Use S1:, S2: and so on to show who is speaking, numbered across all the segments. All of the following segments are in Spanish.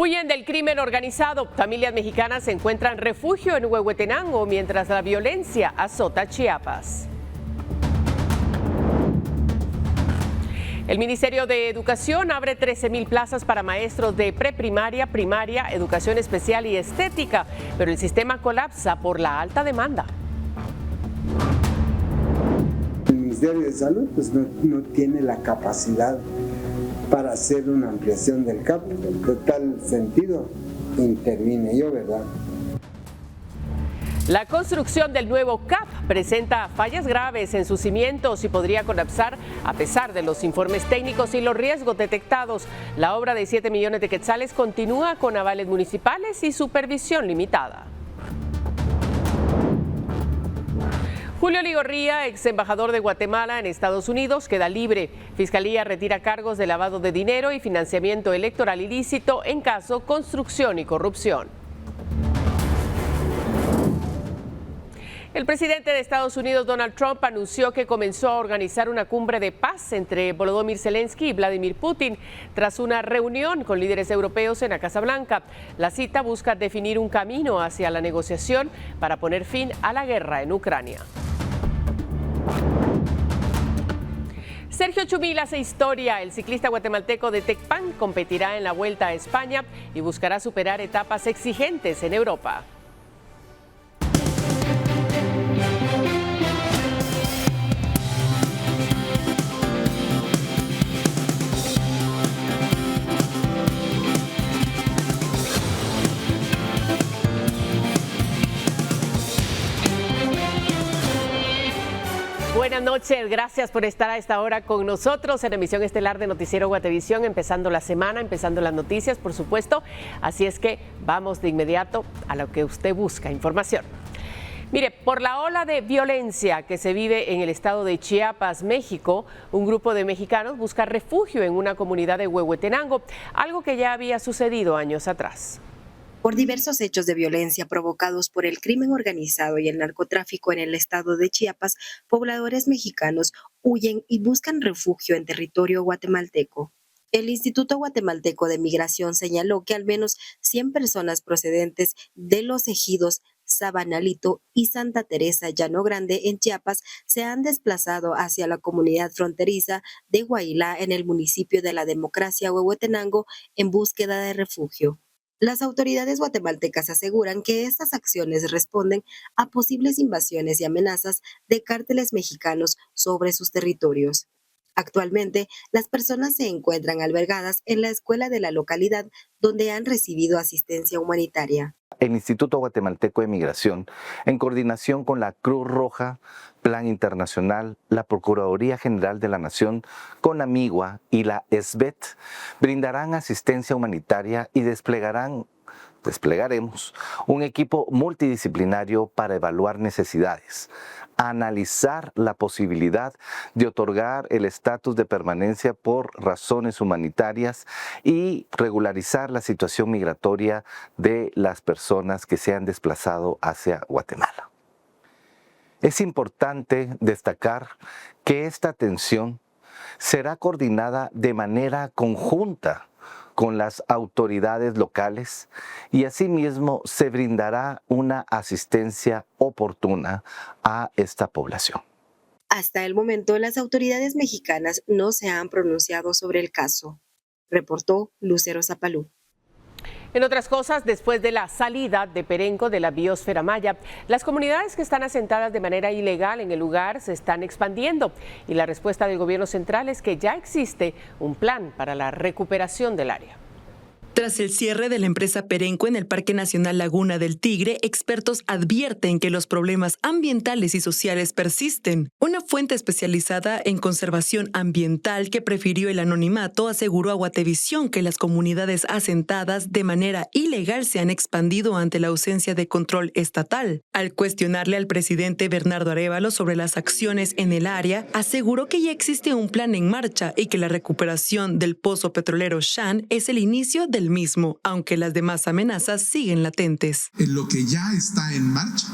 S1: Huyen del crimen organizado. Familias mexicanas encuentran refugio en Huehuetenango mientras la violencia azota Chiapas. El Ministerio de Educación abre 13,000 plazas para maestros de preprimaria, primaria, educación especial y estética, pero el sistema colapsa por la alta demanda.
S2: El Ministerio de Salud pues no tiene la capacidad para hacer una ampliación del CAP. En tal sentido intervine yo, ¿verdad?
S1: La construcción del nuevo CAP presenta fallas graves en sus cimientos y podría colapsar a pesar de los informes técnicos y los riesgos detectados. La obra de 7 millones de quetzales continúa con avales municipales y supervisión limitada. Julio Ligorría, ex embajador de Guatemala en Estados Unidos, queda libre. Fiscalía retira cargos de lavado de dinero y financiamiento electoral ilícito en caso construcción y corrupción. El presidente de Estados Unidos, Donald Trump, anunció que comenzó a organizar una cumbre de paz entre Volodymyr Zelensky y Vladimir Putin tras una reunión con líderes europeos en la Casa Blanca. La cita busca definir un camino hacia la negociación para poner fin a la guerra en Ucrania. Sergio Chumil hace historia. El ciclista guatemalteco de Tecpan competirá en la Vuelta a España y buscará superar etapas exigentes en Europa. Buenas noches, gracias por estar a esta hora con nosotros en la emisión estelar de Noticiero Guatevisión, empezando la semana, empezando las noticias, por supuesto. Así es que vamos de inmediato a lo que usted busca, información. Mire, por la ola de violencia que se vive en el estado de Chiapas, México, un grupo de mexicanos busca refugio en una comunidad de Huehuetenango, algo que ya había sucedido años atrás.
S3: Por diversos hechos de violencia provocados por el crimen organizado y el narcotráfico en el estado de Chiapas, pobladores mexicanos huyen y buscan refugio en territorio guatemalteco. El Instituto Guatemalteco de Migración señaló que al menos 100 personas procedentes de los ejidos Sabanalito y Santa Teresa Llano Grande en Chiapas se han desplazado hacia la comunidad fronteriza de Huaylá en el municipio de La Democracia, Huehuetenango, en búsqueda de refugio. Las autoridades guatemaltecas aseguran que estas acciones responden a posibles invasiones y amenazas de cárteles mexicanos sobre sus territorios. Actualmente, las personas se encuentran albergadas en la escuela de la localidad donde han recibido asistencia humanitaria.
S4: El Instituto Guatemalteco de Migración, en coordinación con la Cruz Roja, Plan Internacional, la Procuraduría General de la Nación, CONAMIGUA y la SBET, brindarán asistencia humanitaria y desplegaremos un equipo multidisciplinario para evaluar necesidades, analizar la posibilidad de otorgar el estatus de permanencia por razones humanitarias y regularizar la situación migratoria de las personas que se han desplazado hacia Guatemala. Es importante destacar que esta atención será coordinada de manera conjunta con las autoridades locales y asimismo se brindará una asistencia oportuna a esta población.
S3: Hasta el momento, las autoridades mexicanas no se han pronunciado sobre el caso, reportó Lucero Zapalú.
S1: En otras cosas, después de la salida de Perenco de la biosfera maya, las comunidades que están asentadas de manera ilegal en el lugar se están expandiendo y la respuesta del gobierno central es que ya existe un plan para la recuperación del área.
S5: Tras el cierre de la empresa Perenco en el Parque Nacional Laguna del Tigre, expertos advierten que los problemas ambientales y sociales persisten. Una fuente especializada en conservación ambiental que prefirió el anonimato aseguró a Guatevisión que las comunidades asentadas de manera ilegal se han expandido ante la ausencia de control estatal. Al cuestionarle al presidente Bernardo Arévalo sobre las acciones en el área, aseguró que ya existe un plan en marcha y que la recuperación del pozo petrolero Shan es el inicio del mismo, aunque las demás amenazas siguen latentes.
S6: Lo que ya está en marcha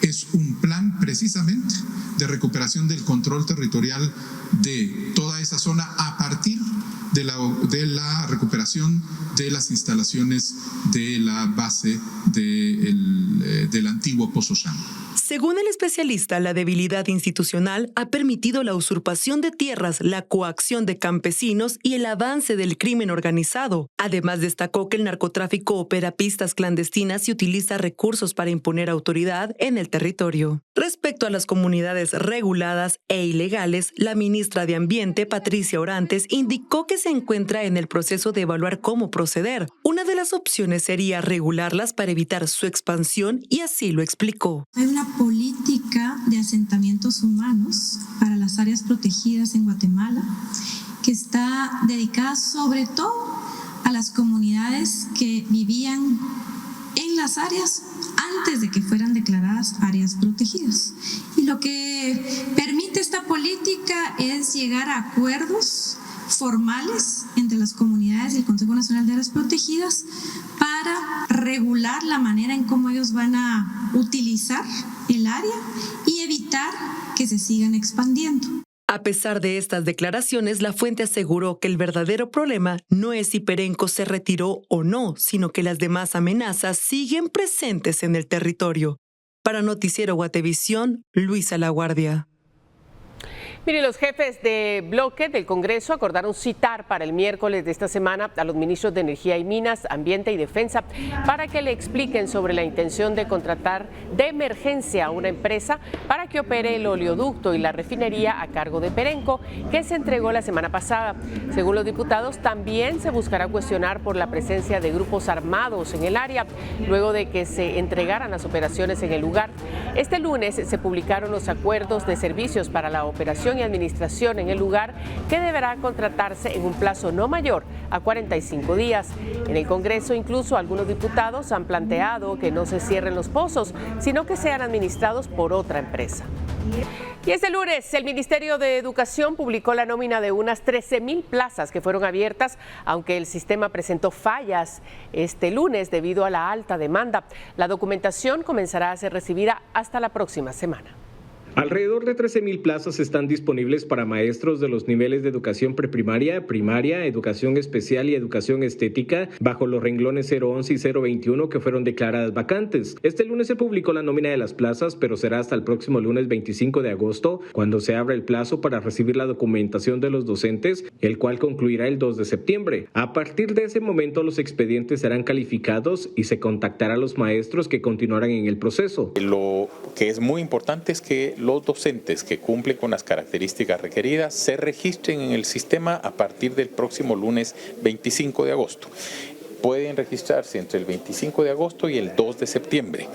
S6: es un plan precisamente de recuperación del control territorial de toda esa zona a partir de la recuperación de las instalaciones de la base del antiguo Pozo Shango.
S5: Según el especialista, la debilidad institucional ha permitido la usurpación de tierras, la coacción de campesinos y el avance del crimen organizado. Además, destacó que el narcotráfico opera pistas clandestinas y utiliza recursos para imponer autoridad en el territorio. Respecto a las comunidades reguladas e ilegales, la ministra de Ambiente, Patricia Orantes, indicó que se encuentra en el proceso de evaluar cómo proceder. Una de las opciones sería regularlas para evitar su expansión y así lo explicó.
S7: Hay una política de asentamientos humanos para las áreas protegidas en Guatemala que está dedicada sobre todo a las comunidades que vivían en las áreas antes de que fueran declaradas áreas protegidas. Y lo que permite esta política es llegar a acuerdos formales entre las comunidades y el Consejo Nacional de Áreas Protegidas para regular la manera en cómo ellos van a utilizar el área y evitar que se sigan expandiendo.
S5: A pesar de estas declaraciones, la fuente aseguró que el verdadero problema no es si Perenco se retiró o no, sino que las demás amenazas siguen presentes en el territorio. Para Noticiero Guatevisión, Luisa Laguardia.
S1: Mire, los jefes de bloque del Congreso acordaron citar para el miércoles de esta semana a los ministros de Energía y Minas, Ambiente y Defensa para que le expliquen sobre la intención de contratar de emergencia a una empresa para que opere el oleoducto y la refinería a cargo de Perenco, que se entregó la semana pasada. Según los diputados, también se buscará cuestionar por la presencia de grupos armados en el área, luego de que se entregaran las operaciones en el lugar. Este lunes se publicaron los acuerdos de servicios para la operación y administración en el lugar, que deberá contratarse en un plazo no mayor a 45 días. En el Congreso, incluso algunos diputados han planteado que no se cierren los pozos, sino que sean administrados por otra empresa. Y este lunes, el Ministerio de Educación publicó la nómina de unas 13,000 plazas que fueron abiertas, aunque el sistema presentó fallas este lunes debido a la alta demanda. La documentación comenzará a ser recibida hasta la próxima semana.
S8: Alrededor de 13,000 plazas están disponibles para maestros de los niveles de educación preprimaria, primaria, educación especial y educación estética, bajo los renglones 011 y 021 que fueron declaradas vacantes. Este lunes se publicó la nómina de las plazas, pero será hasta el próximo lunes 25 de agosto, cuando se abra el plazo para recibir la documentación de los docentes, el cual concluirá el 2 de septiembre. A partir de ese momento, los expedientes serán calificados y se contactará a los maestros que continuarán en el proceso.
S9: Lo que es muy importante es que los docentes que cumplen con las características requeridas se registren en el sistema a partir del próximo lunes 25 de agosto. Pueden registrarse entre el 25 de agosto y el 2 de septiembre.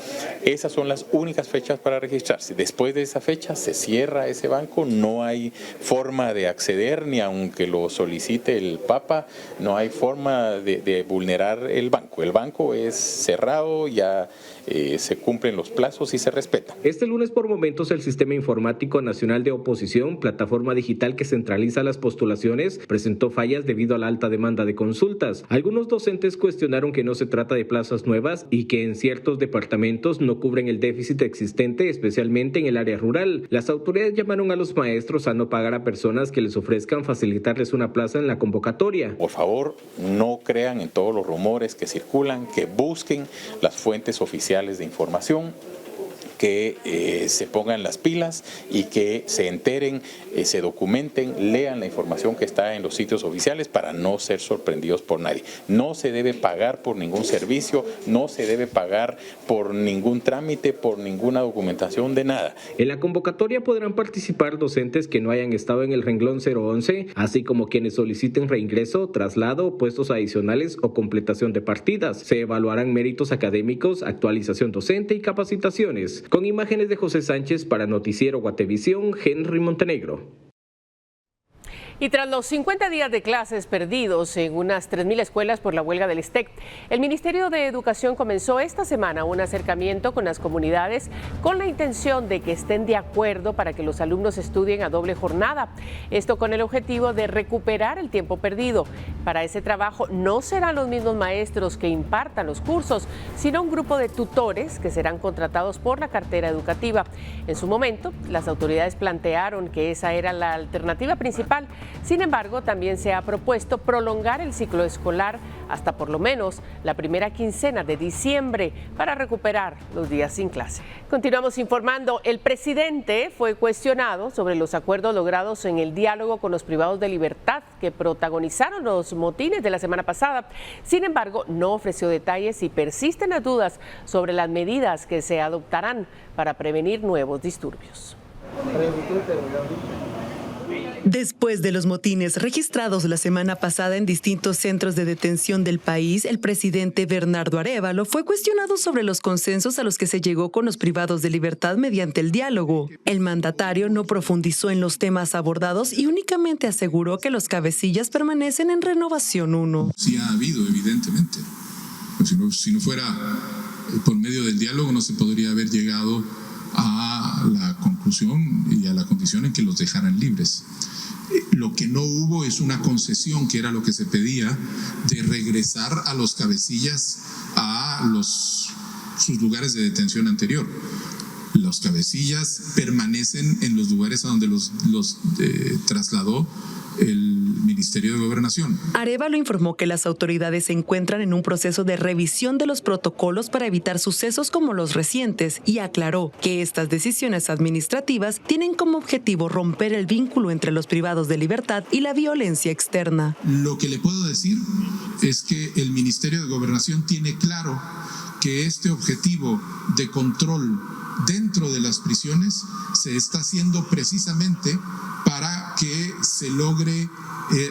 S9: Esas son las únicas fechas para registrarse. Después de esa fecha se cierra ese banco, no hay forma de acceder, ni aunque lo solicite el Papa, no hay forma de vulnerar el banco. El banco es cerrado, ya se cumplen los plazos y se respetan.
S8: Este lunes, por momentos, el Sistema Informático Nacional de Oposición, plataforma digital que centraliza las postulaciones, presentó fallas debido a la alta demanda de consultas. Algunos docentes cuestionaron que no se trata de plazas nuevas y que en ciertos departamentos no cubren el déficit existente, especialmente en el área rural. Las autoridades llamaron a los maestros a no pagar a personas que les ofrezcan facilitarles una plaza en la convocatoria.
S9: Por favor, no crean en todos los rumores que circulan, que busquen las fuentes oficiales de información, que se pongan las pilas y que se enteren, se documenten, lean la información que está en los sitios oficiales para no ser sorprendidos por nadie. No se debe pagar por ningún servicio, no se debe pagar por ningún trámite, por ninguna documentación de nada.
S8: En la convocatoria podrán participar docentes que no hayan estado en el renglón 011, así como quienes soliciten reingreso, traslado, puestos adicionales o completación de partidas. Se evaluarán méritos académicos, actualización docente y capacitaciones. Con imágenes de José Sánchez para Noticiero Guatevisión, Henry Montenegro.
S1: Y tras los 50 días de clases perdidos en unas 3,000 escuelas por la huelga del STEC, el Ministerio de Educación comenzó esta semana un acercamiento con las comunidades con la intención de que estén de acuerdo para que los alumnos estudien a doble jornada. Esto con el objetivo de recuperar el tiempo perdido. Para ese trabajo no serán los mismos maestros que impartan los cursos, sino un grupo de tutores que serán contratados por la cartera educativa. En su momento, las autoridades plantearon que esa era la alternativa principal Sin embargo, también se ha propuesto prolongar el ciclo escolar hasta por lo menos la primera quincena de diciembre para recuperar los días sin clase. Continuamos informando. El presidente fue cuestionado sobre los acuerdos logrados en el diálogo con los privados de libertad que protagonizaron los motines de la semana pasada. Sin embargo, no ofreció detalles y persisten las dudas sobre las medidas que se adoptarán para prevenir nuevos disturbios.
S5: Después de los motines registrados la semana pasada en distintos centros de detención del país, el presidente Bernardo Arévalo fue cuestionado sobre los consensos a los que se llegó con los privados de libertad mediante el diálogo. El mandatario no profundizó en los temas abordados y únicamente aseguró que los cabecillas permanecen en Renovación 1.
S6: Sí ha habido, evidentemente. Si no fuera por medio del diálogo, no se podría haber llegado a la conclusión y a la condición en que los dejaran libres. Lo que no hubo es una concesión, que era lo que se pedía, de regresar a los cabecillas a sus lugares de detención anterior. Los cabecillas permanecen en los lugares a donde los trasladó el Ministerio de Gobernación.
S5: Arévalo informó que las autoridades se encuentran en un proceso de revisión de los protocolos para evitar sucesos como los recientes y aclaró que estas decisiones administrativas tienen como objetivo romper el vínculo entre los privados de libertad y la violencia externa.
S6: Lo que le puedo decir es que el Ministerio de Gobernación tiene claro que este objetivo de control dentro de las prisiones se está haciendo precisamente para que se logre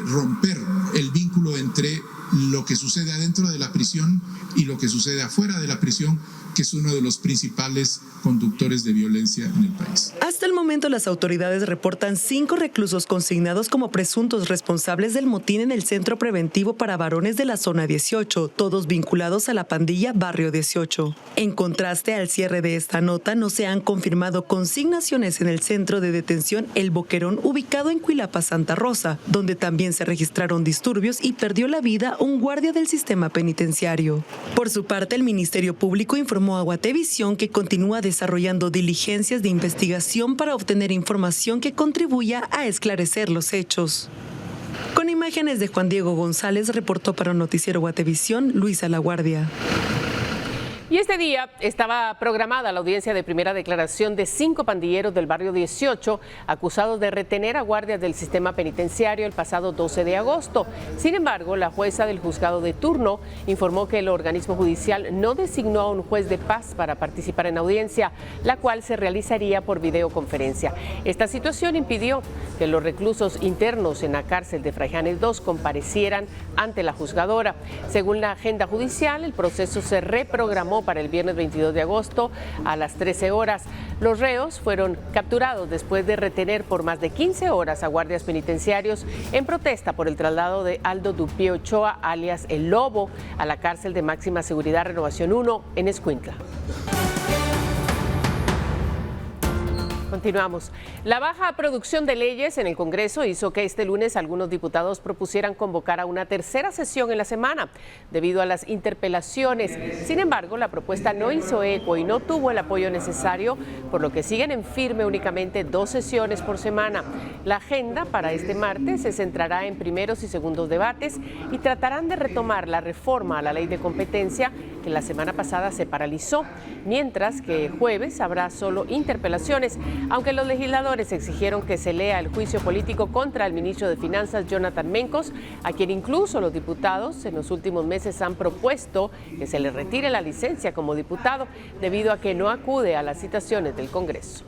S6: romper el vínculo entre lo que sucede adentro de la prisión y lo que sucede afuera de la prisión, que es uno de los principales conductores de violencia en el país.
S5: Hasta el momento, las autoridades reportan 5 reclusos consignados como presuntos responsables del motín en el Centro Preventivo para Varones de la Zona 18, todos vinculados a la pandilla Barrio 18. En contraste al cierre de esta nota, no se han confirmado consignaciones en el Centro de Detención El Boquerón, ubicado en Cuilapa, Santa Rosa, donde también se registraron disturbios y perdió la vida un guardia del sistema penitenciario. Por su parte, el Ministerio Público informó a Guatevisión que continúa desarrollando diligencias de investigación para obtener información que contribuya a esclarecer los hechos. Con imágenes de Juan Diego González, reportó para Noticiero Guatevisión, Luisa La Guardia.
S1: Y este día estaba programada la audiencia de primera declaración de 5 pandilleros del barrio 18 acusados de retener a guardias del sistema penitenciario el pasado 12 de agosto. Sin embargo, la jueza del juzgado de turno informó que el organismo judicial no designó a un juez de paz para participar en audiencia, la cual se realizaría por videoconferencia. Esta situación impidió que los reclusos internos en la cárcel de Fraijanes II comparecieran ante la juzgadora. Según la agenda judicial, el proceso se reprogramó para el viernes 22 de agosto a las 13 horas. Los reos fueron capturados después de retener por más de 15 horas a guardias penitenciarios en protesta por el traslado de Aldo Dupie Ochoa, alias El Lobo, a la cárcel de máxima seguridad Renovación 1 en Escuintla. Continuamos. La baja producción de leyes en el Congreso hizo que este lunes algunos diputados propusieran convocar a una tercera sesión en la semana debido a las interpelaciones. Sin embargo, la propuesta no hizo eco y no tuvo el apoyo necesario, por lo que siguen en firme únicamente 2 sesiones por semana. La agenda para este martes se centrará en primeros y segundos debates y tratarán de retomar la reforma a la ley de competencia que la semana pasada se paralizó, mientras que jueves habrá solo interpelaciones. Aunque los legisladores exigieron que se lea el juicio político contra el ministro de Finanzas, Jonathan Mencos, a quien incluso los diputados en los últimos meses han propuesto que se le retire la licencia como diputado debido a que no acude a las citaciones del Congreso.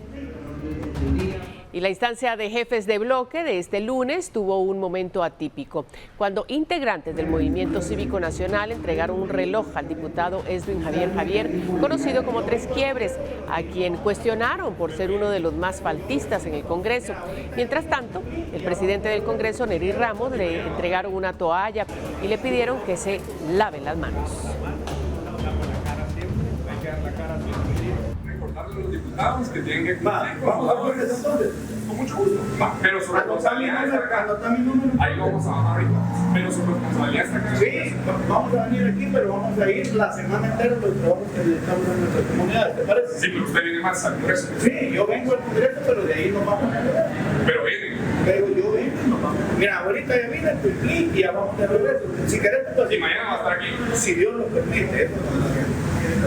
S1: Y la instancia de jefes de bloque de este lunes tuvo un momento atípico, cuando integrantes del Movimiento Cívico Nacional entregaron un reloj al diputado Esvin Javier, conocido como Tres Quiebres, a quien cuestionaron por ser uno de los más faltistas en el Congreso. Mientras tanto, el presidente del Congreso, Nery Ramos, le entregaron una toalla y le pidieron que se lave las manos.
S10: Los diputados que tienen que vamos a ver entonces con mucho gusto pero su responsabilidad ahí lo vamos a bajar ahorita pero su responsabilidad está acá. Sí, vamos a venir aquí pero vamos a ir la semana entera los trabajos que le estamos en nuestras comunidades, ¿te parece? Sí, pero usted viene más al Congreso. Sí, yo vengo al Congreso pero de ahí nos vamos pero yo vengo y nos vamos Mira, ahorita ya vine y ya vamos de regreso. Si querés, pues,
S11: y mañana va a estar aquí.
S10: Si Dios lo permite.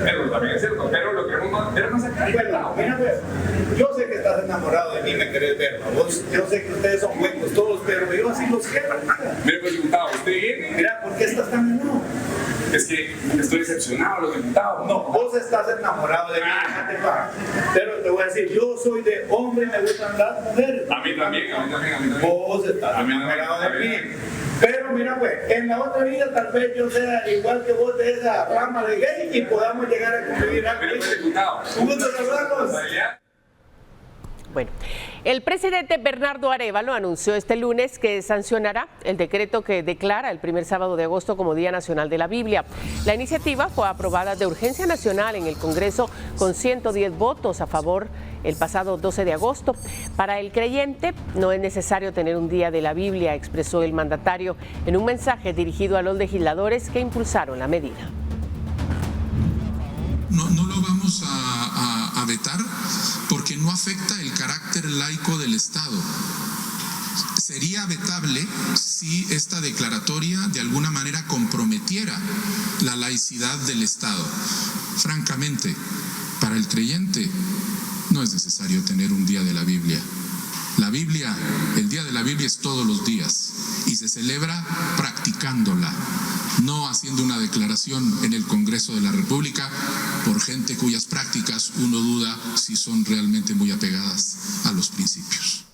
S11: Pero también es cierto, pero lo queremos vernos acá.
S10: Bueno, mira, pues, yo sé que estás enamorado de mí, me querés ver, ¿no? Yo sé que ustedes son buenos todos, pero yo así los quiero.
S11: Mire, pues, diputado, usted viene.
S10: Mira, ¿por qué estás tan enamorado?
S11: Es que estoy decepcionado, los diputados.
S10: No, vos estás enamorado de mí, déjate pa. Pero te voy a decir, yo soy de hombre y me gustan las mujeres.
S11: A mí también, a mí también.
S10: Vos estás enamorado de mí. Pero mira, pues, en la otra vida tal vez yo sea igual que vos de esa rama de gay y podamos llegar a convivir algo.
S11: Mire, pues, diputado.
S10: Un gusto saludarlos.
S1: Bueno, el presidente Bernardo Arévalo anunció este lunes que sancionará el decreto que declara el primer sábado de agosto como Día Nacional de la Biblia. La iniciativa fue aprobada de urgencia nacional en el Congreso con 110 votos a favor el pasado 12 de agosto. Para el creyente no es necesario tener un día de la Biblia, expresó el mandatario en un mensaje dirigido a los legisladores que impulsaron la medida.
S6: No lo vamos a vetar porque no afecta el carácter laico del Estado. Sería vetable si esta declaratoria de alguna manera comprometiera la laicidad del Estado. Francamente, para el creyente no es necesario tener un día de la Biblia. La Biblia, el día de la Biblia es todos los días y se celebra practicándola, no haciendo una declaración en el Congreso de la República por gente cuyas prácticas uno duda si son realmente muy apegadas a los principios.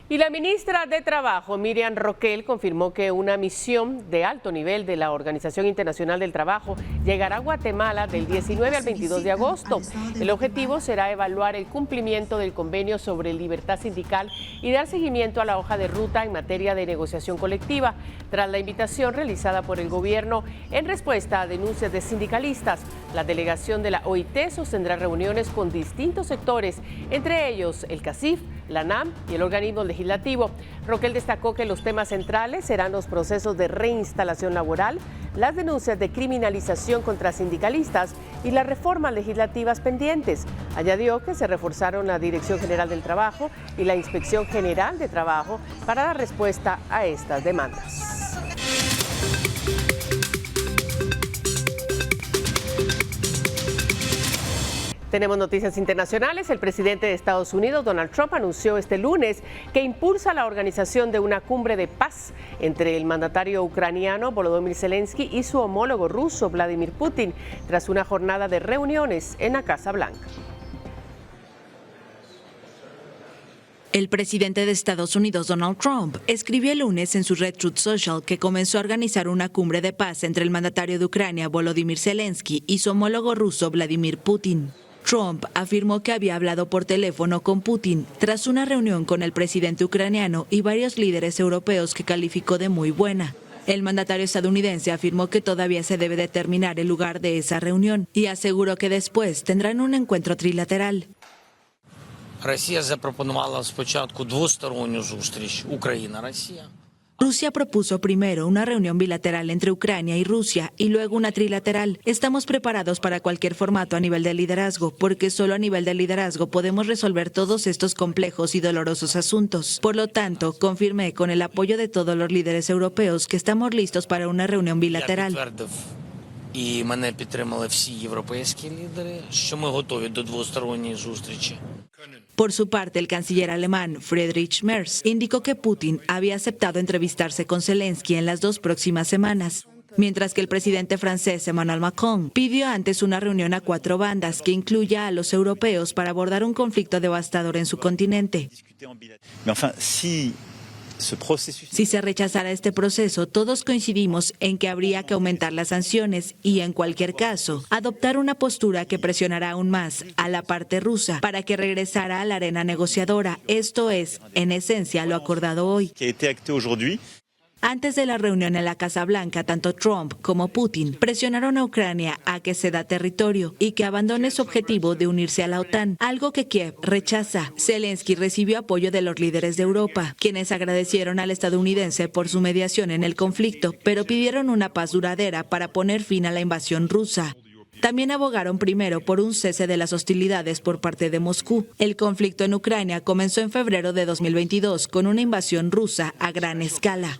S1: Y la ministra de Trabajo, Miriam Roquel, confirmó que una misión de alto nivel de la Organización Internacional del Trabajo llegará a Guatemala del 19 al 22 de agosto. El objetivo será evaluar el cumplimiento del convenio sobre libertad sindical y dar seguimiento a la hoja de ruta en materia de negociación colectiva, tras la invitación realizada por el gobierno en respuesta a denuncias de sindicalistas. La delegación de la OIT sostendrá reuniones con distintos sectores, entre ellos el CACIF, la NAM y el organismo legislativo. Roquel destacó que los temas centrales serán los procesos de reinstalación laboral, las denuncias de criminalización contra sindicalistas y las reformas legislativas pendientes. Añadió que se reforzaron la Dirección General del Trabajo y la Inspección General de Trabajo para dar respuesta a estas demandas. Tenemos noticias internacionales. El presidente de Estados Unidos, Donald Trump, anunció este lunes que impulsa la organización de una cumbre de paz entre el mandatario ucraniano Volodymyr Zelensky y su homólogo ruso Vladimir Putin, tras una jornada de reuniones en la Casa Blanca.
S12: El presidente de Estados Unidos, Donald Trump, escribió el lunes en su red Truth Social que comenzó a organizar una cumbre de paz entre el mandatario de Ucrania, Volodymyr Zelensky, y su homólogo ruso, Vladimir Putin. Trump afirmó que había hablado por teléfono con Putin tras una reunión con el presidente ucraniano y varios líderes europeos que calificó de muy buena. El mandatario estadounidense afirmó que todavía se debe determinar el lugar de esa reunión y aseguró que después tendrán un encuentro trilateral.
S13: Росія запропонувала спочатку двосторонню зустріч Україна-Росія.
S12: Rusia propuso primero una reunión bilateral entre Ucrania y Rusia y luego una trilateral. Estamos preparados para cualquier formato a nivel de liderazgo, porque solo a nivel de liderazgo podemos resolver todos estos complejos y dolorosos asuntos. Por lo tanto, confirmé con el apoyo de todos los líderes europeos que estamos listos para una reunión bilateral.
S13: І мене підтримали всі європейські лідери, що ми готові до двосторонньої зустрічі.
S12: Por su parte, el canciller alemán Friedrich Merz indicó que Putin había aceptado entrevistarse con Zelensky en las 2 próximas semanas, mientras que el presidente francés Emmanuel Macron pidió antes una reunión a 4 bandas que incluya a los europeos para abordar un conflicto devastador en su continente. Si se rechazara este proceso, todos coincidimos en que habría que aumentar las sanciones y, en cualquier caso, adoptar una postura que presionará aún más a la parte rusa para que regresara a la arena negociadora. Esto es, en esencia, lo acordado hoy. Antes de la reunión en la Casa Blanca, tanto Trump como Putin presionaron a Ucrania a que ceda territorio y que abandone su objetivo de unirse a la OTAN, algo que Kiev rechaza. Zelensky recibió apoyo de los líderes de Europa, quienes agradecieron al estadounidense por su mediación en el conflicto, pero pidieron una paz duradera para poner fin a la invasión rusa. También abogaron primero por un cese de las hostilidades por parte de Moscú. El conflicto en Ucrania comenzó en febrero de 2022 con una invasión rusa a gran escala.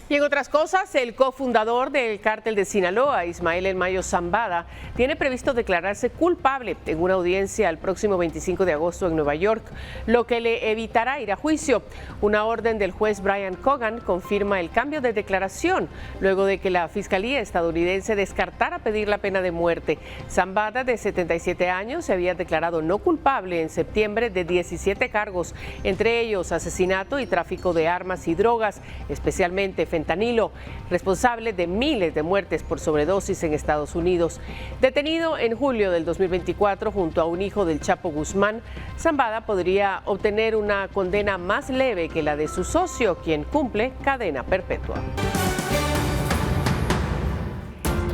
S1: Y en otras cosas, el cofundador del cártel de Sinaloa, Ismael El Mayo Zambada, tiene previsto declararse culpable en una audiencia el próximo 25 de agosto en Nueva York, lo que le evitará ir a juicio. Una orden del juez Brian Cogan confirma el cambio de declaración, luego de que la Fiscalía estadounidense descartara pedir la pena de muerte. Zambada, de 77 años, se había declarado no culpable en septiembre de 17 cargos, entre ellos asesinato y tráfico de armas y drogas, especialmente fentanilo, responsable de miles de muertes por sobredosis en Estados Unidos. Detenido en julio del 2024 junto a un hijo del Chapo Guzmán, Zambada podría obtener una condena más leve que la de su socio, quien cumple cadena perpetua.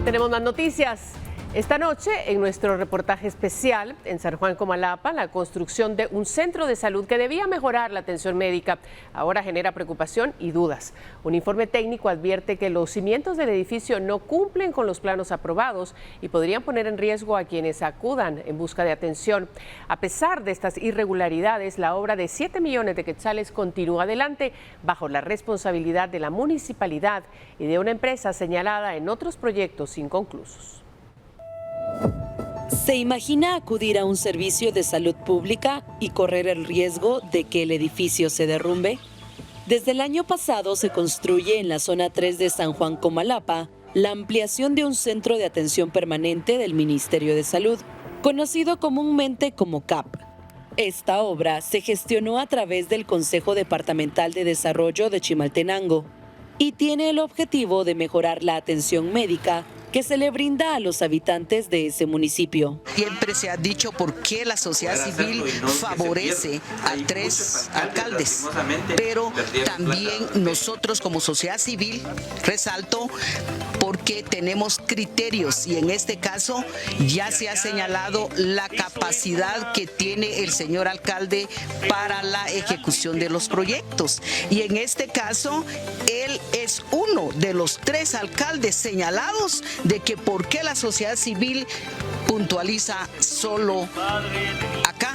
S1: Tenemos más noticias. Esta noche, en nuestro reportaje especial en San Juan Comalapa, la construcción de un centro de salud que debía mejorar la atención médica ahora genera preocupación y dudas. Un informe técnico advierte que los cimientos del edificio no cumplen con los planos aprobados y podrían poner en riesgo a quienes acudan en busca de atención. A pesar de estas irregularidades, la obra de 7 millones de quetzales continúa adelante bajo la responsabilidad de la municipalidad y de una empresa señalada en otros proyectos inconclusos.
S14: ¿Se imagina acudir a un servicio de salud pública y correr el riesgo de que el edificio se derrumbe? Desde el año pasado se construye en la zona 3 de San Juan Comalapa la ampliación de un centro de atención permanente del Ministerio de Salud, conocido comúnmente como CAP. Esta obra se gestionó a través del Consejo Departamental de Desarrollo de Chimaltenango y tiene el objetivo de mejorar la atención médica que se le brinda a los habitantes de ese municipio.
S15: Siempre se ha dicho por qué la sociedad civil favorece a 3 alcaldes, pero también nosotros como sociedad civil, resalto, porque tenemos criterios y en este caso ya se ha señalado la capacidad que tiene el señor alcalde para la ejecución de los proyectos. Y en este caso, él es uno de los 3 alcaldes señalados de que por qué la sociedad civil puntualiza solo acá.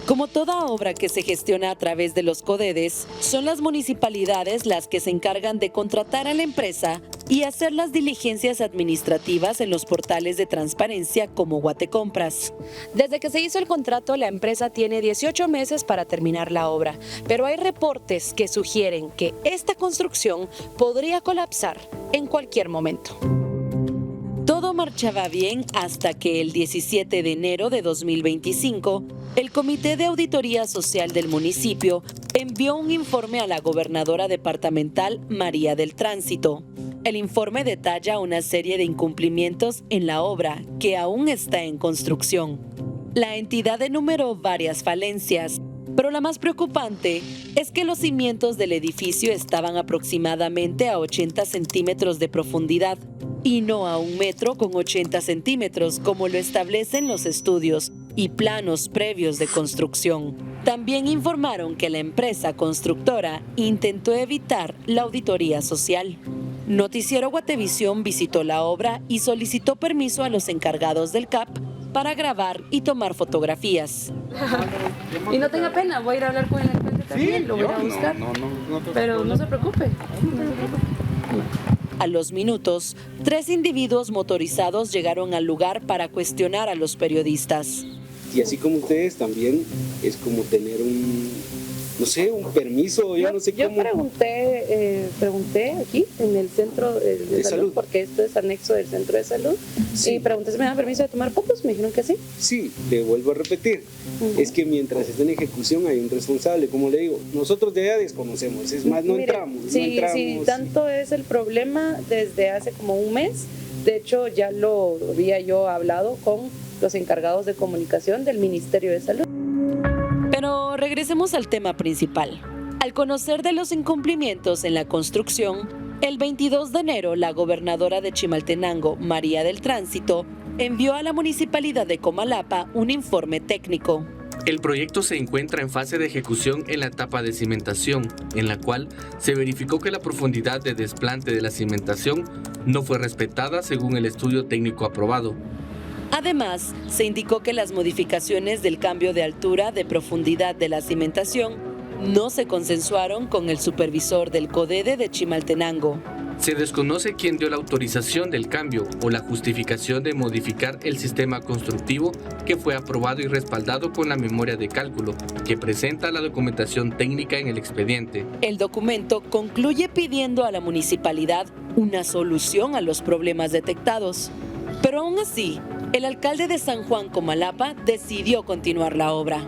S14: Como toda obra que se gestiona a través de los CODEDES, son las municipalidades las que se encargan de contratar a la empresa y hacer las diligencias administrativas en los portales de transparencia como Guatecompras.
S16: Desde que se hizo el contrato, la empresa tiene 18 meses para terminar la obra, pero hay reportes que sugieren que esta construcción podría colapsar en cualquier momento.
S14: Todo marchaba bien hasta que el 17 de enero de 2025, el Comité de Auditoría Social del municipio envió un informe a la gobernadora departamental María del Tránsito. El informe detalla una serie de incumplimientos en la obra que aún está en construcción. La entidad enumeró varias falencias, pero la más preocupante es que los cimientos del edificio estaban aproximadamente a 80 centímetros de profundidad y no a 1 metro con 80 centímetros como lo establecen los estudios y planos previos de construcción. También informaron que la empresa constructora intentó evitar la auditoría social. Noticiero Guatevisión visitó la obra y solicitó permiso a los encargados del CAP para grabar y tomar fotografías.
S16: Y no tenga pena, voy a ir a hablar con el alcalde también, lo voy a buscar. Pero no se preocupe.
S14: A los minutos, 3 individuos motorizados llegaron al lugar para cuestionar a los periodistas.
S17: Y así como ustedes también es como tener un permiso, yo no sé cómo.
S16: Yo pregunté aquí en el centro de salud, porque esto es anexo del centro de salud, sí. Y pregunté si me dan permiso de tomar fotos, me dijeron que sí.
S17: Sí, le vuelvo a repetir, es que mientras esté en ejecución hay un responsable, como le digo, nosotros de allá desconocemos, es más, no entramos.
S16: Sí, tanto es el problema desde hace como 1 mes, de hecho ya lo había yo hablado con los encargados de comunicación del Ministerio de Salud.
S14: Pero regresemos al tema principal. Al conocer de los incumplimientos en la construcción, el 22 de enero la gobernadora de Chimaltenango, María del Tránsito, envió a la municipalidad de Comalapa un informe técnico.
S18: El proyecto se encuentra en fase de ejecución en la etapa de cimentación, en la cual se verificó que la profundidad de desplante de la cimentación no fue respetada según el estudio técnico aprobado.
S14: Además, se indicó que las modificaciones del cambio de altura de profundidad de la cimentación no se consensuaron con el supervisor del CODEDE de Chimaltenango.
S18: Se desconoce quién dio la autorización del cambio o la justificación de modificar el sistema constructivo que fue aprobado y respaldado con la memoria de cálculo que presenta la documentación técnica en el expediente.
S14: El documento concluye pidiendo a la municipalidad una solución a los problemas detectados. Pero aún así, el alcalde de San Juan Comalapa decidió continuar la obra.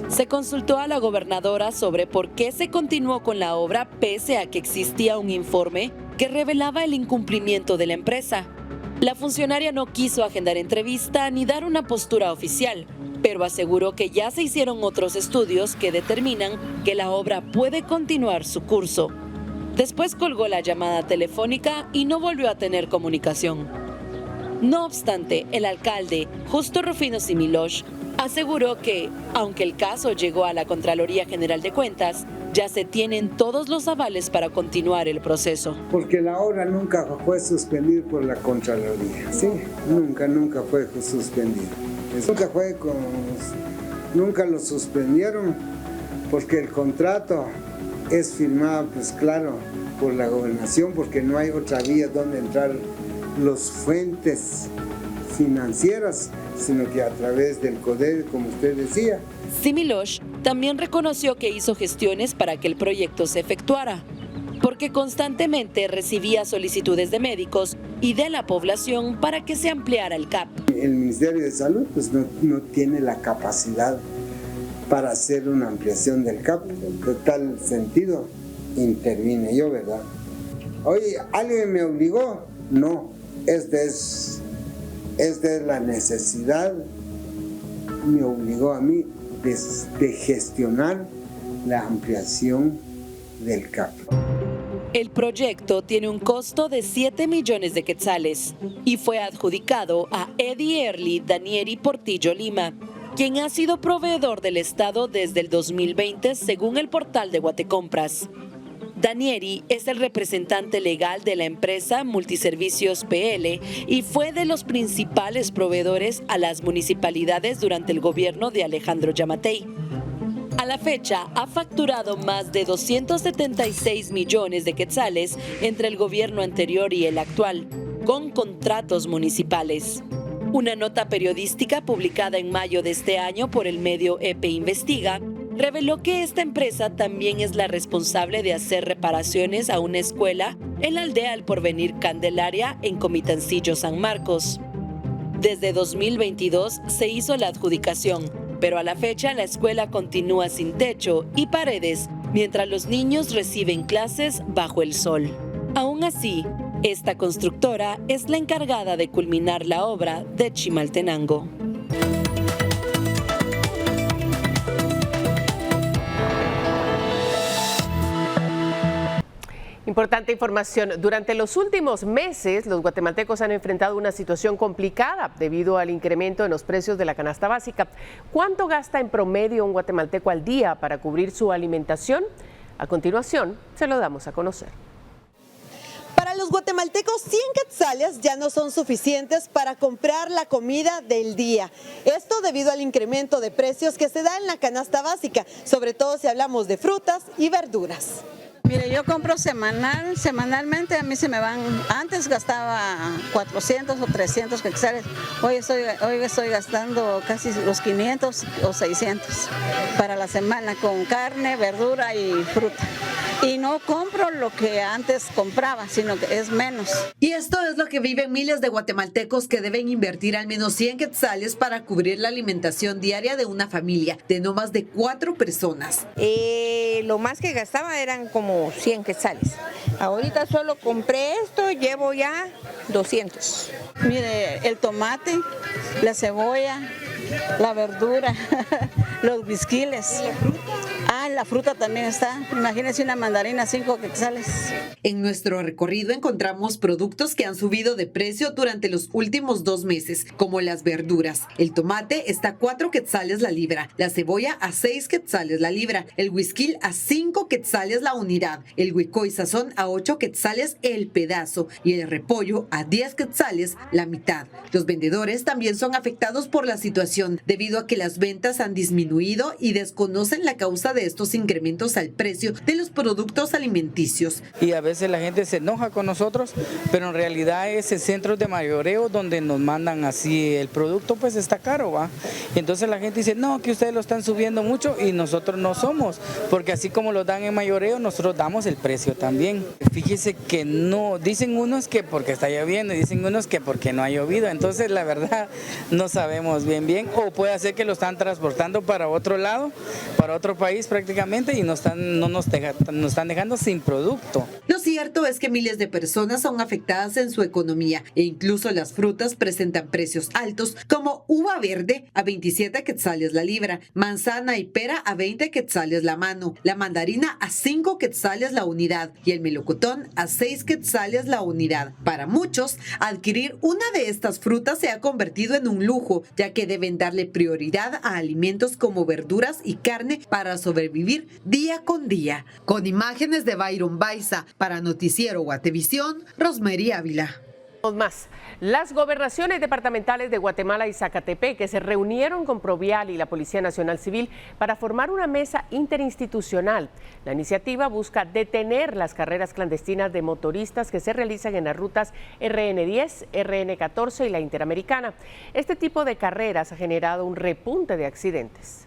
S14: Se consultó a la gobernadora sobre por qué se continuó con la obra pese a que existía un informe que revelaba el incumplimiento de la empresa. La funcionaria no quiso agendar entrevista ni dar una postura oficial, pero aseguró que ya se hicieron otros estudios que determinan que la obra puede continuar su curso. Después colgó la llamada telefónica y no volvió a tener comunicación. No obstante, el alcalde, Justo Rufino Similosh, aseguró que, aunque el caso llegó a la Contraloría General de Cuentas, ya se tienen todos los avales para continuar el proceso.
S2: Porque la obra nunca fue suspendida por la Contraloría, sí, nunca fue suspendida. Nunca lo suspendieron porque el contrato es firmado, pues claro, por la gobernación, porque no hay otra vía donde entrar los fuentes financieras, sino que a través del CODEDE, como usted decía.
S14: Similosh también reconoció que hizo gestiones para que el proyecto se efectuara, porque constantemente recibía solicitudes de médicos y de la población para que se ampliara el CAP.
S2: El Ministerio de Salud pues, no tiene la capacidad para hacer una ampliación del CAP, de tal sentido intervine yo, ¿verdad? Oye, ¿alguien me obligó? No, esta es la necesidad, me obligó a mí de gestionar la ampliación del CAP.
S14: El proyecto tiene un costo de 7 millones de quetzales y fue adjudicado a Eddie Early Danieri Portillo Lima, quien ha sido proveedor del Estado desde el 2020 según el portal de Guatecompras. Danieri es el representante legal de la empresa Multiservicios PL y fue de los principales proveedores a las municipalidades durante el gobierno de Alejandro Yamatei. A la fecha, ha facturado más de 276 millones de quetzales entre el gobierno anterior y el actual, con contratos municipales. Una nota periodística publicada en mayo de este año por el medio EP Investiga reveló que esta empresa también es la responsable de hacer reparaciones a una escuela en la aldea El Porvenir Candelaria en Comitancillo, San Marcos. Desde 2022 se hizo la adjudicación, pero a la fecha la escuela continúa sin techo y paredes, mientras los niños reciben clases bajo el sol. Aún así, esta constructora es la encargada de culminar la obra de Chimaltenango.
S1: Importante información. Durante los últimos meses, los guatemaltecos han enfrentado una situación complicada debido al incremento en los precios de la canasta básica. ¿Cuánto gasta en promedio un guatemalteco al día para cubrir su alimentación? A continuación, se lo damos a conocer.
S19: Para los guatemaltecos, 100 quetzales ya no son suficientes para comprar la comida del día. Esto debido al incremento de precios que se da en la canasta básica, sobre todo si hablamos de frutas y verduras.
S20: Mire, yo compro semanalmente, a mí se me van, antes gastaba 400 o 300 quetzales, hoy estoy gastando casi los 500 o 600 para la semana con carne, verdura y fruta. Y no compro lo que antes compraba, sino que es menos.
S21: Y esto es lo que viven miles de guatemaltecos que deben invertir al menos 100 quetzales para cubrir la alimentación diaria de una familia de no más de 4 personas.
S22: Lo más que gastaba eran como 100 quetzales. Ahorita solo compré esto, llevo ya 200.
S20: Mire, el tomate, la cebolla, la verdura, los bisquiles. la fruta también está. Imagínense una mandarina 5 quetzales.
S21: En nuestro recorrido encontramos productos que han subido de precio durante los últimos 2 meses, como las verduras. El tomate está a 4 quetzales la libra, la cebolla a 6 quetzales la libra, el huisquil a 5 quetzales la unidad, el huicoy sazón a 8 quetzales el pedazo y el repollo a 10 quetzales la mitad. Los vendedores también son afectados por la situación debido a que las ventas han disminuido y desconocen la causa de estos incrementos al precio de los productos alimenticios.
S3: Y a veces la gente se enoja con nosotros, pero en realidad es el centro de mayoreo donde nos mandan así el producto, pues está caro, ¿va? Y entonces la gente dice, no, que ustedes lo están subiendo mucho y nosotros no somos, porque así como lo dan en mayoreo, nosotros damos el precio también. Fíjese que no, dicen unos que porque está lloviendo y dicen unos que porque no ha llovido, entonces la verdad no sabemos bien, o puede ser que lo están transportando para otro lado, para otro país prácticamente y nos están dejando sin producto.
S21: Lo cierto es que miles de personas son afectadas en su economía e incluso las frutas presentan precios altos como uva verde a 27 quetzales la libra, manzana y pera a 20 quetzales la mano, la mandarina a 5 quetzales la unidad y el melocotón a 6 quetzales la unidad. Para muchos, adquirir una de estas frutas se ha convertido en un lujo, ya que deben darle prioridad a alimentos como verduras y carne para sobrevivir día con día. Con imágenes de Byron Baiza, para Noticiero Guatevisión, Rosmery Ávila.
S1: Más. Las gobernaciones departamentales de Guatemala y Zacatepec se reunieron con Provial y la Policía Nacional Civil para formar una mesa interinstitucional. La iniciativa busca detener las carreras clandestinas de motoristas que se realizan en las rutas RN10, RN14 y la Interamericana. Este tipo de carreras ha generado un repunte de accidentes.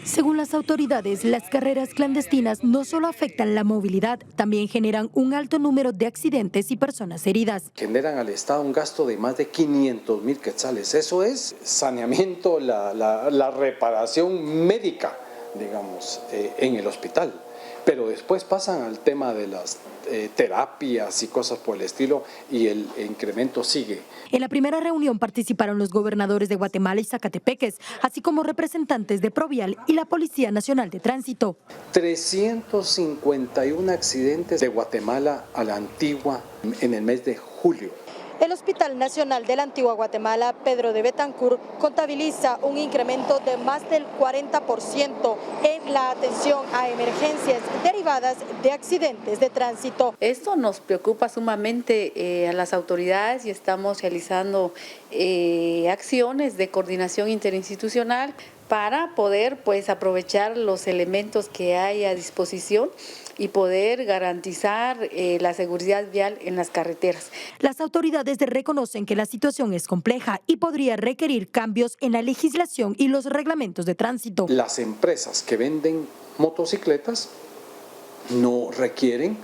S4: Según las autoridades, las carreras clandestinas no solo afectan la movilidad, también generan un alto número de accidentes y personas heridas.
S23: Generan al Estado un gasto de más de 500,000 quetzales. Eso es saneamiento, la reparación médica, digamos, en el hospital. Pero después pasan al tema de las terapias y cosas por el estilo y el incremento sigue.
S4: En la primera reunión participaron los gobernadores de Guatemala y Zacatepeques, así como representantes de Provial y la Policía Nacional de Tránsito.
S23: 351 accidentes de Guatemala a la Antigua en el mes de julio.
S24: El Hospital Nacional de la Antigua Guatemala, Pedro de Betancur, contabiliza un incremento de más del 40% en la atención a emergencias derivadas de accidentes de tránsito.
S25: Esto nos preocupa sumamente a las autoridades y estamos realizando acciones de coordinación interinstitucional para poder aprovechar los elementos que hay a disposición y poder garantizar la seguridad vial en las carreteras.
S4: Las autoridades reconocen que la situación es compleja y podría requerir cambios en la legislación y los reglamentos de tránsito.
S23: Las empresas que venden motocicletas no requieren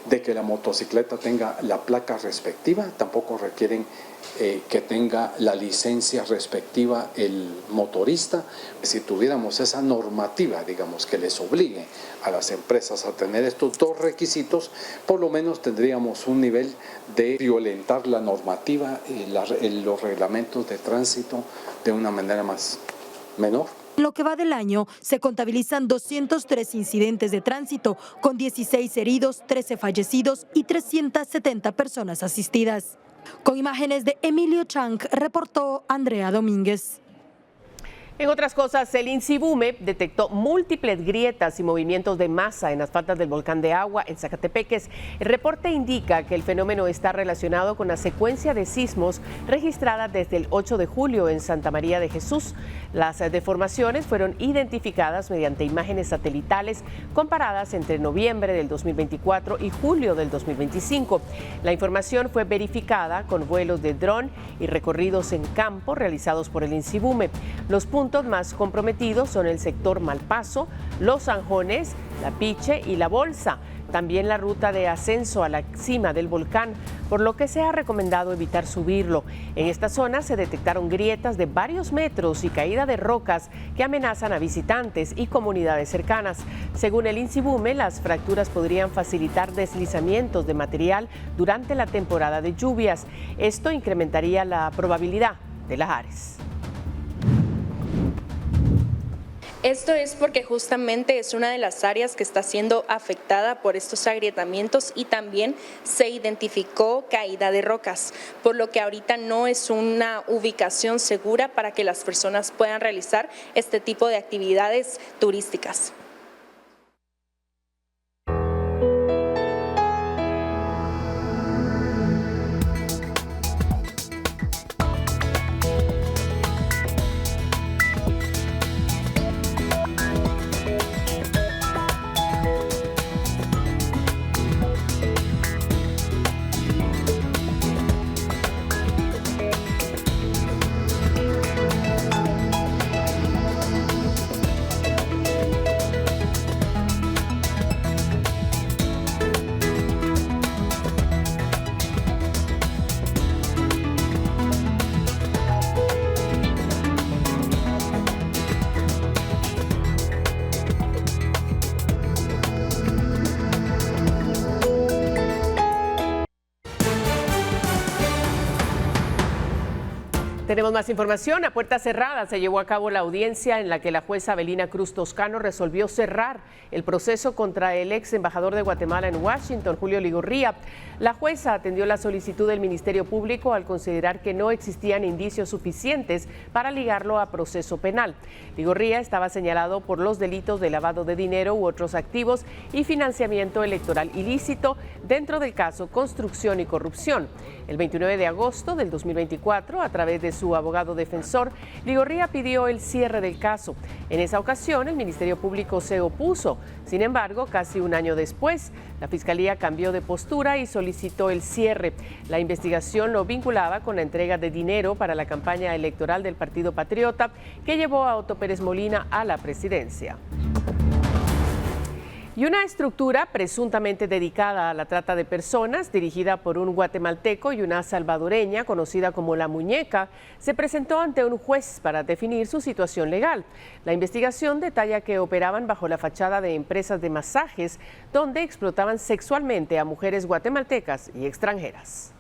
S23: de que la motocicleta tenga la placa respectiva, tampoco requieren que tenga la licencia respectiva el motorista. Si tuviéramos esa normativa, digamos, que les obligue a las empresas a tener estos dos requisitos, por lo menos tendríamos un nivel de violentar la normativa y los reglamentos de tránsito de una manera menor.
S4: En lo que va del año, se contabilizan 203 incidentes de tránsito, con 16 heridos, 13 fallecidos y 370 personas asistidas. Con imágenes de Emilio Chang, reportó Andrea Domínguez.
S1: En otras cosas, el INCIBUME detectó múltiples grietas y movimientos de masa en las faldas del volcán de agua en Zacatepeques. El reporte indica que el fenómeno está relacionado con la secuencia de sismos registrada desde el 8 de julio en Santa María de Jesús. Las deformaciones fueron identificadas mediante imágenes satelitales comparadas entre noviembre del 2024 y julio del 2025. La información fue verificada con vuelos de dron y recorridos en campo realizados por el INCIBUME. Los puntos más comprometidos son el sector Malpaso, Los Anjones, La Piche y La Bolsa. También la ruta de ascenso a la cima del volcán, por lo que se ha recomendado evitar subirlo. En esta zona se detectaron grietas de varios metros y caída de rocas que amenazan a visitantes y comunidades cercanas. Según el INCIBUME, las fracturas podrían facilitar deslizamientos de material durante la temporada de lluvias. Esto incrementaría la probabilidad de lahares.
S5: Esto es porque justamente es una de las áreas que está siendo afectada por estos agrietamientos y también se identificó caída de rocas, por lo que ahorita no es una ubicación segura para que las personas puedan realizar este tipo de actividades turísticas.
S1: Tenemos más información. A puerta cerrada se llevó a cabo la audiencia en la que la jueza Avelina Cruz Toscano resolvió cerrar el proceso contra el ex embajador de Guatemala en Washington, Julio Ligorría. La jueza atendió la solicitud del Ministerio Público al considerar que no existían indicios suficientes para ligarlo a proceso penal. Ligorría estaba señalado por los delitos de lavado de dinero u otros activos y financiamiento electoral ilícito dentro del caso Construcción y Corrupción. El 29 de agosto del 2024, a través de su abogado defensor, Ligorría pidió el cierre del caso. En esa ocasión, el Ministerio Público se opuso. Sin embargo, casi un año después, la Fiscalía cambió de postura y solicitó el cierre. La investigación lo vinculaba con la entrega de dinero para la campaña electoral del Partido Patriota, que llevó a Otto Pérez Molina a la presidencia. Y una estructura presuntamente dedicada a la trata de personas, dirigida por un guatemalteco y una salvadoreña conocida como La Muñeca, se presentó ante un juez para definir su situación legal. La investigación detalla que operaban bajo la fachada de empresas de masajes, donde explotaban sexualmente a mujeres guatemaltecas y extranjeras.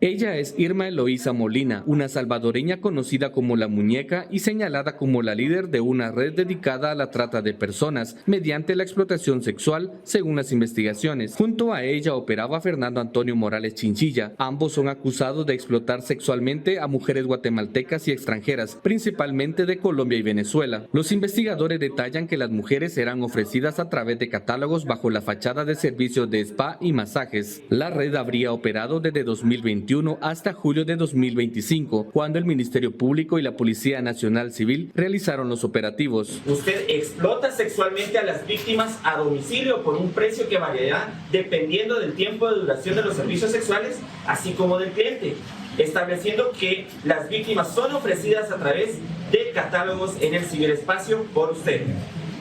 S18: Ella es Irma Eloísa Molina, una salvadoreña conocida como La Muñeca y señalada como la líder de una red dedicada a la trata de personas mediante la explotación sexual, según las investigaciones. Junto a ella operaba Fernando Antonio Morales Chinchilla. Ambos son acusados de explotar sexualmente a mujeres guatemaltecas y extranjeras, principalmente de Colombia y Venezuela. Los investigadores detallan que las mujeres eran ofrecidas a través de catálogos bajo la fachada de servicios de spa y masajes. La red habría operado desde 2021 hasta julio de 2025, cuando el Ministerio Público y la Policía Nacional Civil realizaron los operativos.
S7: Usted explota sexualmente a las víctimas a domicilio por un precio que variará dependiendo del tiempo de duración de los servicios sexuales, así como del cliente, estableciendo que las víctimas son ofrecidas a través de catálogos en el ciberespacio por usted.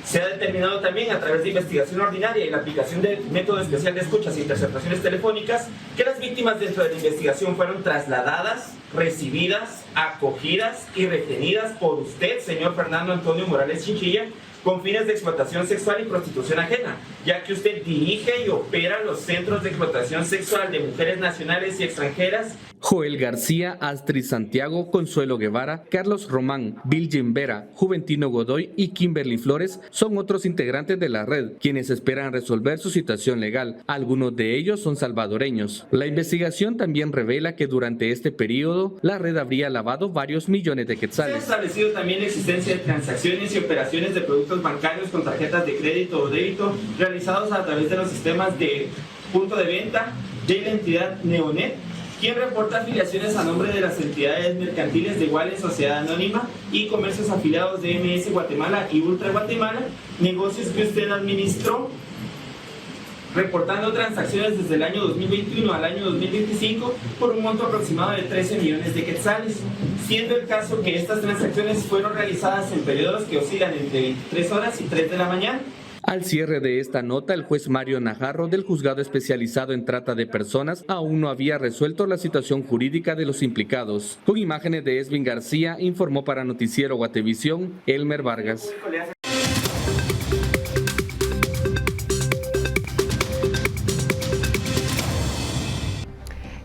S7: Se ha determinado también a través de investigación ordinaria y la aplicación del método especial de escuchas e interceptaciones telefónicas que las víctimas dentro de la investigación fueron trasladadas, recibidas, acogidas y retenidas por usted, señor Fernando Antonio Morales Chinchilla, con fines de explotación sexual y prostitución ajena, ya que usted dirige y opera los centros de explotación sexual de mujeres nacionales y extranjeras.
S18: Joel García, Astrid Santiago, Consuelo Guevara, Carlos Román, Vilgin Vera, Juventino Godoy y Kimberly Flores son otros integrantes de la red, quienes esperan resolver su situación legal. Algunos de ellos son salvadoreños. La investigación también revela que durante este periodo, la red habría lavado varios millones de quetzales.
S7: Se ha establecido también la existencia de transacciones y operaciones de productos bancarios con tarjetas de crédito o débito realizados a través de los sistemas de punto de venta de la entidad Neonet, quien reporta afiliaciones a nombre de las entidades mercantiles de Igual en Sociedad Anónima y comercios afiliados de MS Guatemala y Ultra Guatemala, negocios que usted administró, reportando transacciones desde el año 2021 al año 2025 por un monto aproximado de 13 millones de quetzales, siendo el caso que estas transacciones fueron realizadas en periodos que oscilan entre 23 horas y 3 de la mañana.
S18: Al cierre de esta nota, el juez Mario Najarro del Juzgado Especializado en Trata de Personas aún no había resuelto la situación jurídica de los implicados. Con imágenes de Esvin García, informó para Noticiero Guatevisión, Elmer Vargas.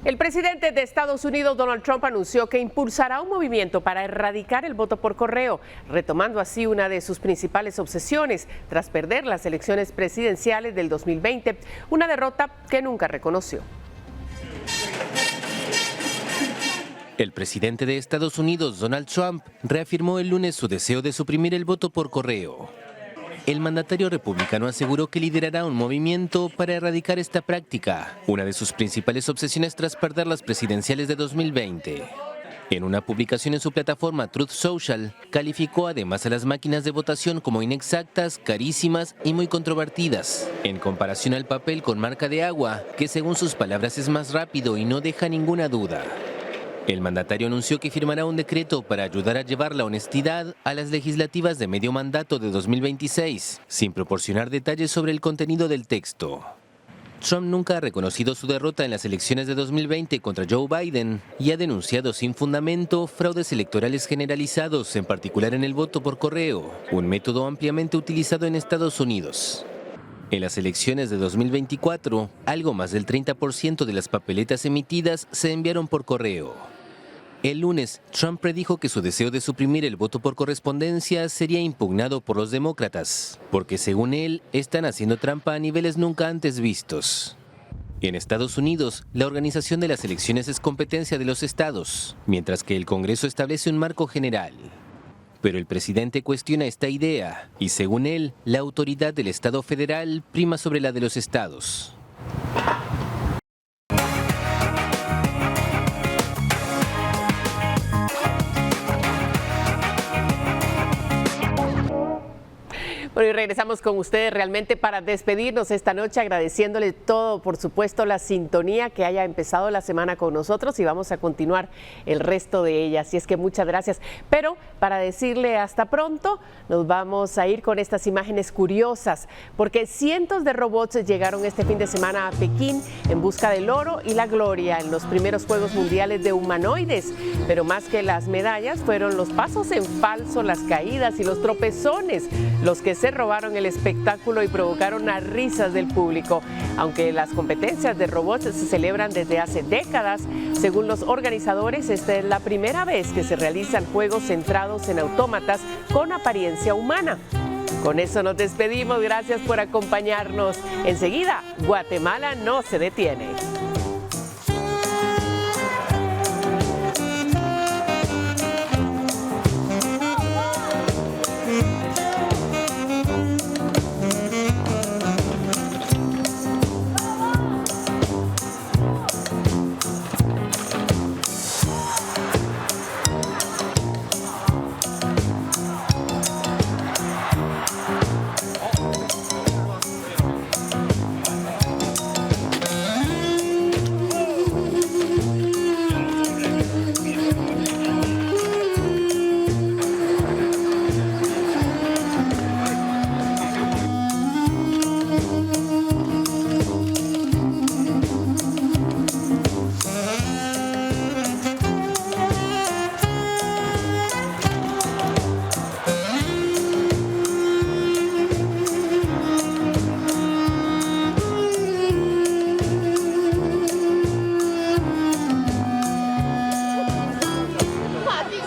S1: El presidente de Estados Unidos, Donald Trump, anunció que impulsará un movimiento para erradicar el voto por correo, retomando así una de sus principales obsesiones tras perder las elecciones presidenciales del 2020, una derrota que nunca reconoció.
S6: El presidente de Estados Unidos, Donald Trump, reafirmó el lunes su deseo de suprimir el voto por correo. El mandatario republicano aseguró que liderará un movimiento para erradicar esta práctica, una de sus principales obsesiones tras perder las presidenciales de 2020. En una publicación en su plataforma Truth Social, calificó además a las máquinas de votación como inexactas, carísimas y muy controvertidas, en comparación al papel con marca de agua, que según sus palabras es más rápido y no deja ninguna duda. El mandatario anunció que firmará un decreto para ayudar a llevar la honestidad a las legislativas de medio mandato de 2026, sin proporcionar detalles sobre el contenido del texto. Trump nunca ha reconocido su derrota en las elecciones de 2020 contra Joe Biden y ha denunciado sin fundamento fraudes electorales generalizados, en particular en el voto por correo, un método ampliamente utilizado en Estados Unidos. En las elecciones de 2024, algo más del 30% de las papeletas emitidas se enviaron por correo. El lunes, Trump predijo que su deseo de suprimir el voto por correspondencia sería impugnado por los demócratas, porque según él, están haciendo trampa a niveles nunca antes vistos. En Estados Unidos, la organización de las elecciones es competencia de los estados, mientras que el Congreso establece un marco general. Pero el presidente cuestiona esta idea y, según él, la autoridad del Estado federal prima sobre la de los estados.
S1: Bueno, y regresamos con ustedes realmente para despedirnos esta noche, agradeciéndole todo, por supuesto, la sintonía que haya empezado la semana con nosotros y vamos a continuar el resto de ella. Así es que muchas gracias. Pero para decirle hasta pronto, nos vamos a ir con estas imágenes curiosas, porque cientos de robots llegaron este fin de semana a Pekín en busca del oro y la gloria en los primeros Juegos Mundiales de Humanoides. Pero más que las medallas, fueron los pasos en falso, las caídas y los tropezones los que se robaron el espectáculo y provocaron las risas del público. Aunque las competencias de robots se celebran desde hace décadas, según los organizadores, esta es la primera vez que se realizan juegos centrados en autómatas con apariencia humana. Con eso nos despedimos, gracias por acompañarnos. Enseguida, Guatemala no se detiene.